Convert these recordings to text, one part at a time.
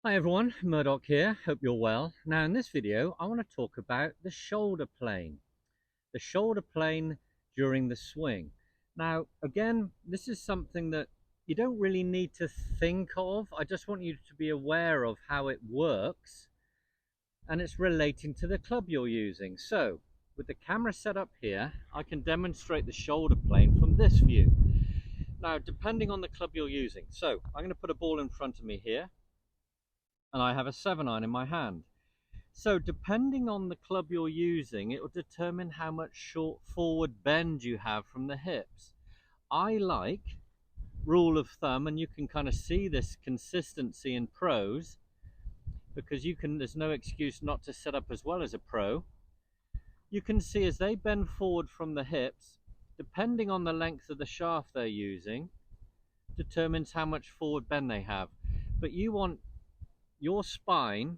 Hi everyone, Murdoch here, hope you're well. Now in this video I want to talk about the shoulder plane. The shoulder plane during the swing. Now again, this is something that you don't really need to think of. I just want you to be aware of how it works, and it's relating to the club you're using. So with the camera set up here, I can demonstrate the shoulder plane from this view. Now depending on the club you're using. So I'm going to put a ball in front of me here, and I have a 7-iron in my hand. So depending on the club you're using, it will determine how much short forward bend you have from the hips. I like, rule of thumb, and you can kind of see this consistency in pros, because there's no excuse not to set up as well as a pro. You can see as they bend forward from the hips, depending on the length of the shaft they're using, determines how much forward bend they have. But you want your spine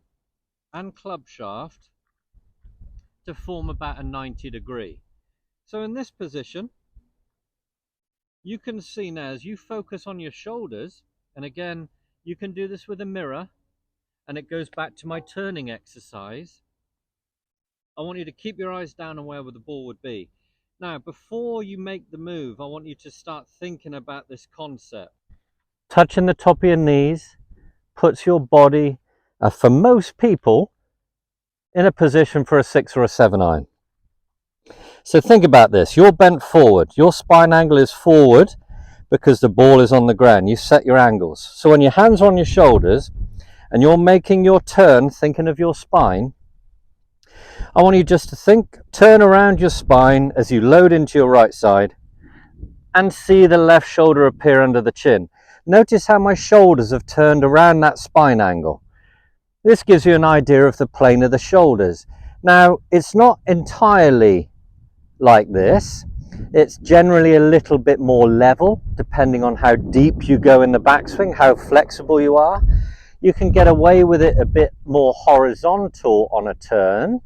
and club shaft to form about a 90-degree. So in this position, you can see now as you focus on your shoulders, and again, you can do this with a mirror, and it goes back to my turning exercise. I want you to keep your eyes down on where the ball would be. Now, before you make the move, I want you to start thinking about this concept. Touching the top of your knees puts your body, for most people, in a position for a 6 or a 7-iron. So think about this. You're bent forward. Your spine angle is forward because the ball is on the ground. You set your angles. So when your hands are on your shoulders and you're making your turn, thinking of your spine, I want you just to turn around your spine as you load into your right side and see the left shoulder appear under the chin. Notice how my shoulders have turned around that spine angle. This gives you an idea of the plane of the shoulders. Now, it's not entirely like this. It's generally a little bit more level depending on how deep you go in the backswing, how flexible you are. You can get away with it a bit more horizontal on a turn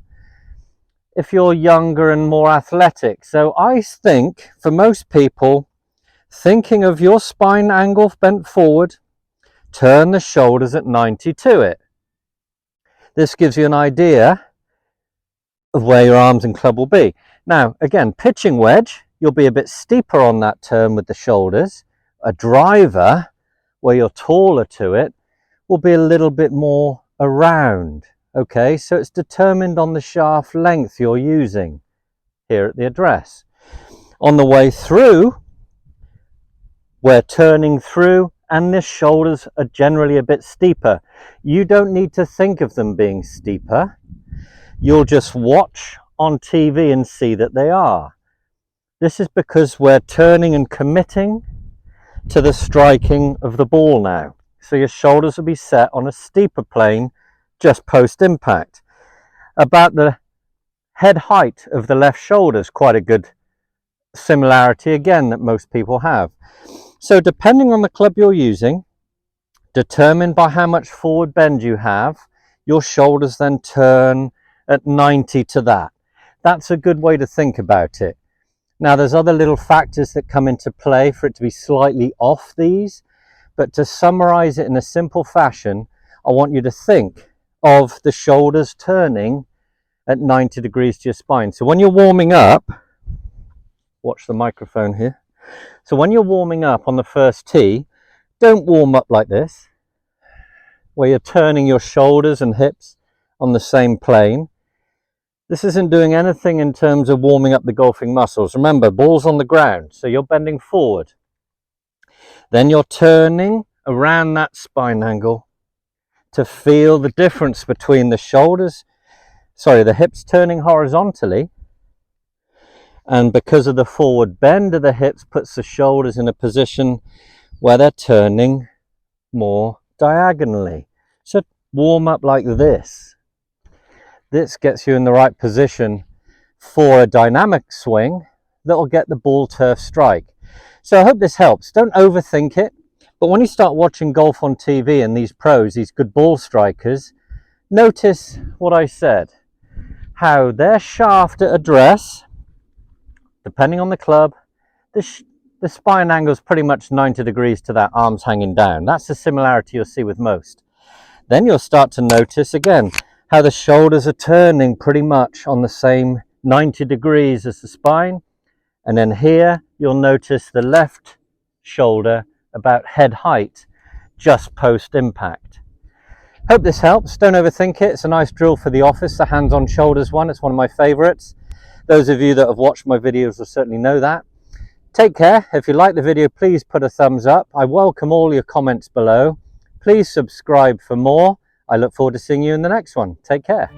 if you're younger and more athletic. So I think for most people, thinking of your spine angle bent forward, turn the shoulders at 90 to it. This gives you an idea of where your arms and club will be. Now, again, pitching wedge, you'll be a bit steeper on that turn with the shoulders. A driver, where you're taller to it, will be a little bit more around. Okay, so it's determined on the shaft length you're using here at the address. On the way through, we're turning through, and the shoulders are generally a bit steeper. You don't need to think of them being steeper. You'll just watch on TV and see that they are. This is because we're turning and committing to the striking of the ball now. So your shoulders will be set on a steeper plane just post impact. About the head height of the left shoulder is quite a good similarity again that most people have. So depending on the club you're using, determined by how much forward bend you have, your shoulders then turn at 90 to that. That's a good way to think about it. Now there's other little factors that come into play for it to be slightly off these, but to summarize it in a simple fashion, I want you to think of the shoulders turning at 90 degrees to your spine. So when you're warming up, watch the microphone here. So when you're warming up on the first tee, don't warm up like this, where you're turning your shoulders and hips on the same plane. This isn't doing anything in terms of warming up the golfing muscles. Remember, ball's on the ground, so you're bending forward. Then you're turning around that spine angle to feel the difference between the hips turning horizontally, and because of the forward bend of the hips puts the shoulders in a position where they're turning more diagonally. So warm up like this. This gets you in the right position for a dynamic swing that will get the ball turf strike. So I hope this helps. Don't overthink it, but when you start watching golf on TV and these pros, these good ball strikers, notice what I said, how their shaft at address, depending on the club, the spine angle is pretty much 90 degrees to that, arms hanging down. That's the similarity you'll see with most. Then you'll start to notice again how the shoulders are turning pretty much on the same 90 degrees as the spine. And then here you'll notice the left shoulder about head height just post impact. Hope this helps. Don't overthink it. It's a nice drill for the office, the hands on shoulders one. It's one of my favorites. Those of you that have watched my videos will certainly know that. Take care. If you like the video, please put a thumbs up. I welcome all your comments below. Please subscribe for more. I look forward to seeing you in the next one. Take care.